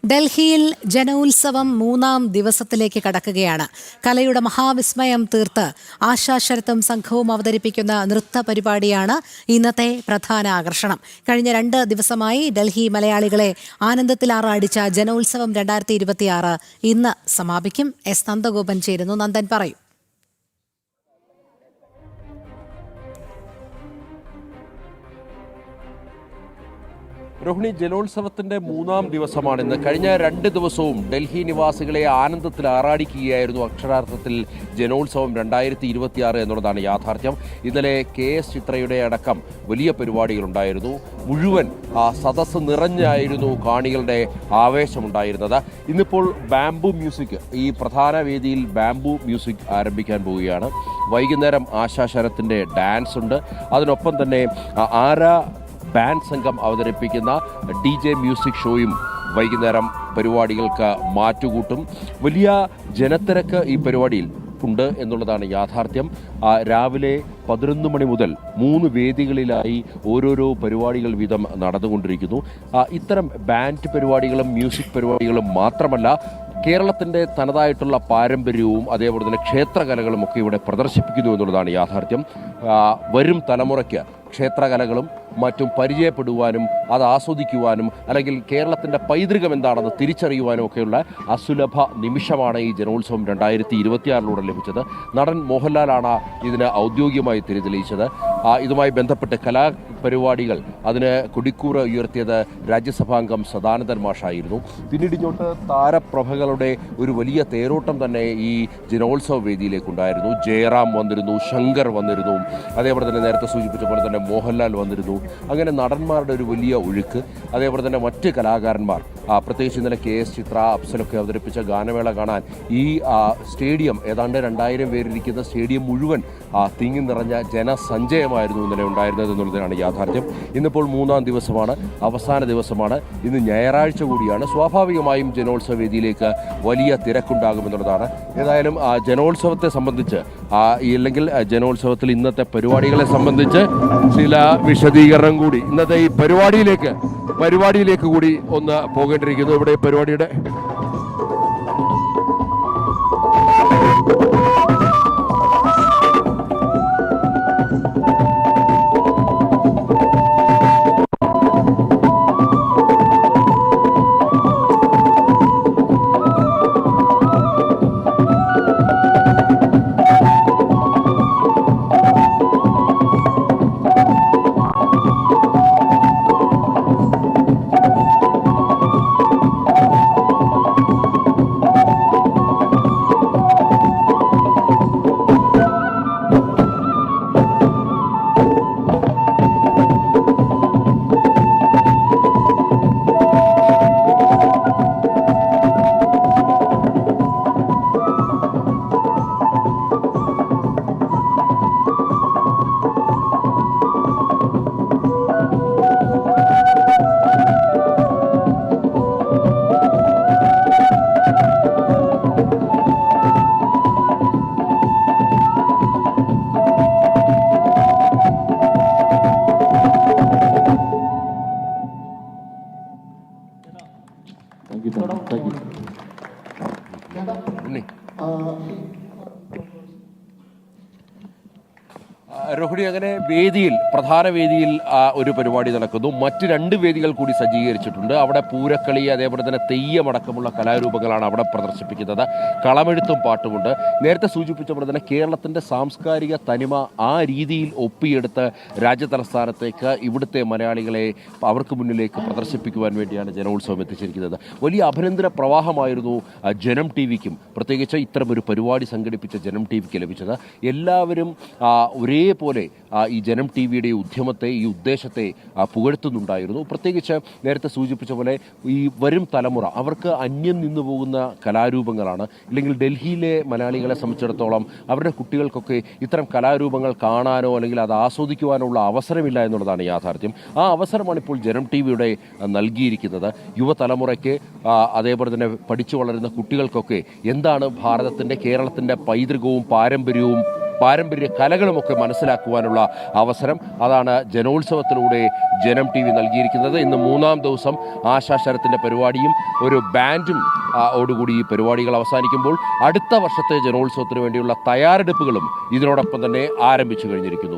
ഡൽഹിയിൽ ജനോത്സവം 3-ാം ദിവസത്തിലേക്ക് കടക്കുകയാണ്. കലയുടെ മഹാവിസ്മയം തീർത്ത് ആശാ ശരത്തും സംഘവും അവതരിപ്പിക്കുന്ന നൃത്ത പരിപാടിയാണ് ഇന്നത്തെ പ്രധാന ആകർഷണം. കഴിഞ്ഞ 2 ദിവസമായി ഡൽഹി മലയാളികളെ ആനന്ദത്തിലാറാടിച്ച ജനോത്സവം 2026 ഇന്ന് സമാപിക്കും. എസ് നന്ദഗോപൻ ചേരുന്നു. നന്ദൻ പറയൂ. രോഹിണി, ജലോത്സവത്തിന്റെ 3-ാം ദിവസമാണിന്ന്. കഴിഞ്ഞ 2 ദിവസവും ഡൽഹി നിവാസികളെ ആനന്ദത്തിൽ ആറാടിക്കുകയായിരുന്നു അക്ഷരാർത്ഥത്തിൽ ജനോത്സവം 2026 എന്നുള്ളതാണ് യാഥാർത്ഥ്യം. ഇന്നലെ KS ചിത്രയുടെ അടക്കം വലിയ പരിപാടികളുണ്ടായിരുന്നു. മുഴുവൻ സദസ്സ് നിറഞ്ഞായിരുന്നു കാണികളുടെ ആവേശമുണ്ടായിരുന്നത്. ഇന്നിപ്പോൾ ബാംബു മ്യൂസിക്, ഈ പ്രധാന വേദിയിൽ ബാംബു മ്യൂസിക് ആരംഭിക്കാൻ പോവുകയാണ്. വൈകുന്നേരം ആശാ ശരത്തിൻ്റെ ഡാൻസ് ഉണ്ട്. അതിനൊപ്പം തന്നെ ബാൻഡ് സംഘം അവതരിപ്പിക്കുന്ന DJ മ്യൂസിക് ഷോയും വൈകുന്നേരം പരിപാടികൾക്ക് മാറ്റുകൂട്ടും. വലിയ ജനത്തിരക്ക് ഈ പരിപാടിയിൽ ഉണ്ട് എന്നുള്ളതാണ് യാഥാർത്ഥ്യം. രാവിലെ 11 മണി മുതൽ 3 വേദികളിലായി ഓരോരോ പരിപാടികൾ വീതം നടന്നുകൊണ്ടിരിക്കുന്നു. ഇത്തരം ബാൻഡ് പരിപാടികളും മ്യൂസിക് പരിപാടികളും മാത്രമല്ല, കേരളത്തിൻ്റെ തനതായിട്ടുള്ള പാരമ്പര്യവും അതേപോലെ തന്നെ ക്ഷേത്രകലകളും ഒക്കെ ഇവിടെ പ്രദർശിപ്പിക്കുന്നു എന്നുള്ളതാണ് യാഥാർത്ഥ്യം. വരും തലമുറയ്ക്ക് ക്ഷേത്രകലകളും മറ്റും പരിചയപ്പെടുവാനും അത് ആസ്വദിക്കുവാനും അല്ലെങ്കിൽ കേരളത്തിൻ്റെ പൈതൃകം എന്താണെന്ന് തിരിച്ചറിയുവാനും ഒക്കെയുള്ള അസുലഭ നിമിഷമാണ് ഈ ജനോത്സവം 2026 ലഭിച്ചത്. നടൻ മോഹൻലാലാണ് ഇതിന് ഔദ്യോഗികമായി തിരിതെളിയിച്ചത്. ഇതുമായി ബന്ധപ്പെട്ട് കലാപരിപാടികൾ അതിന് കൊടിക്കൂറ് ഉയർത്തിയത് രാജ്യസഭാംഗം സദാനന്ദൻ മാഷായിരുന്നു. പിന്നീട് ഇങ്ങോട്ട് താരപ്രഭകളുടെ ഒരു വലിയ തേരോട്ടം തന്നെ ഈ ജനോത്സവ വേദിയിലേക്കുണ്ടായിരുന്നു. ജയറാം വന്നിരുന്നു, ശങ്കർ വന്നിരുന്നു, അതേപോലെ തന്നെ നേരത്തെ സൂചിപ്പിച്ച പോലെ തന്നെ മോഹൻലാൽ വന്നിരുന്നു. അങ്ങനെ നടന്മാരുടെ ഒരു വലിയ ഒഴുക്ക്, അതേപോലെ തന്നെ മറ്റ് കലാകാരന്മാർ, പ്രത്യേകിച്ച് ഇന്നലെ KS ചിത്ര, അഫ്സലൊക്കെ അവതരിപ്പിച്ച ഗാനമേള കാണാൻ ഈ സ്റ്റേഡിയം, ഏതാണ്ട് 2000 പേരിരിക്കുന്ന സ്റ്റേഡിയം മുഴുവൻ തിങ്ങി നിറഞ്ഞ ജനസഞ്ചയമായിരുന്നു ഇന്നലെ ഉണ്ടായിരുന്നത് എന്നുള്ളതാണ് യാഥാർത്ഥ്യം. ഇന്നിപ്പോൾ 3-ാം ദിവസമാണ്, അവസാന ദിവസമാണ്. ഇന്ന് ഞായറാഴ്ച കൂടിയാണ്. സ്വാഭാവികമായും ജനോത്സവ വേദിയിലേക്ക് വലിയ തിരക്കുണ്ടാകുമെന്നുള്ളതാണ്. ഏതായാലും ജനോത്സവത്തെ സംബന്ധിച്ച് അല്ലെങ്കിൽ ജനോത്സവത്തിൽ ഇന്നത്തെ പരിപാടികളെ സംബന്ധിച്ച് ചില വിശദീകരണം കൂടി ഇന്നത്തെ ഈ പരിപാടിയിലേക്ക് കൂടി ഒന്ന് പോകേണ്ടിയിരിക്കുന്നു. ഇവിടെ പരിപാടിയുടെ രോഹിണി, അങ്ങനെ പ്രധാന വേദിയിൽ ഒരു പരിപാടി നടക്കുന്നു. മറ്റ് 2 വേദികൾ കൂടി സജ്ജീകരിച്ചിട്ടുണ്ട്. അവിടെ പൂരക്കളി, അതേപോലെ തന്നെ തെയ്യമടക്കമുള്ള കലാരൂപങ്ങളാണ് അവിടെ പ്രദർശിപ്പിക്കുന്നത്. കളമെഴുത്തും പാട്ടുമുണ്ട്. നേരത്തെ സൂചിപ്പിച്ച പോലെ തന്നെ കേരളത്തിൻ്റെ സാംസ്കാരിക തനിമ ആ രീതിയിൽ ഒപ്പിയെടുത്ത് രാജ്യതലസ്ഥാനത്തേക്ക് ഇവിടുത്തെ മലയാളികളെ അവർക്ക് മുന്നിലേക്ക് പ്രദർശിപ്പിക്കുവാൻ വേണ്ടിയാണ് ജനോത്സവം എത്തിച്ചിരിക്കുന്നത്. വലിയ അഭിനന്ദന പ്രവാഹമായിരുന്നു ജനം TVക്കും, പ്രത്യേകിച്ച് ഇത്തരമൊരു പരിപാടി സംഘടിപ്പിച്ച ജനം TVക്ക് ലഭിച്ചത്. എല്ലാവരും ഒരേപോലെ ഈ ജനം TVയുടെ ഉദ്യമത്തെ, ഈ ഉദ്ദേശത്തെ പുകഴ്ത്തുന്നുണ്ടായിരുന്നു. പ്രത്യേകിച്ച് നേരത്തെ സൂചിപ്പിച്ച പോലെ ഈ വരും തലമുറ അവർക്ക് അന്യം നിന്നു പോകുന്ന കലാരൂപങ്ങളാണ്. ഇല്ലെങ്കിൽ ഡൽഹിയിലെ മലയാളികളെ സംബന്ധിച്ചിടത്തോളം അവരുടെ കുട്ടികൾക്കൊക്കെ ഇത്തരം കലാരൂപങ്ങൾ കാണാനോ അല്ലെങ്കിൽ അത് ആസ്വദിക്കുവാനോ ഉള്ള അവസരമില്ല എന്നുള്ളതാണ് യാഥാർത്ഥ്യം. ആ അവസരമാണ് ഇപ്പോൾ ജനം TVയുടെ നൽകിയിരിക്കുന്നത്. യുവതലമുറയ്ക്ക്, അതേപോലെ തന്നെ പഠിച്ചു വളരുന്ന കുട്ടികൾക്കൊക്കെ എന്താണ് ഭാരതത്തിൻ്റെ, കേരളത്തിൻ്റെ പൈതൃകവും പാരമ്പര്യവും പാരമ്പര്യ കലകളുമൊക്കെ മനസ്സിലാക്കുവാനുള്ള അവസരം. അതാണ് ജനോത്സവത്തിലൂടെ ജനം TV നൽകിയിരിക്കുന്നത്. ഇന്ന് മൂന്നാം ദിവസം ആശാശരത്തിൻ്റെ പരിപാടിയും ഒരു ബാൻഡും ഓടുകൂടി ഈ പരിപാടികൾ അവസാനിക്കുമ്പോൾ അടുത്ത വർഷത്തെ ജനോത്സവത്തിന് വേണ്ടിയുള്ള തയ്യാറെടുപ്പുകളും ഇതിനോടൊപ്പം തന്നെ ആരംഭിച്ചു കഴിഞ്ഞിരിക്കുന്നു.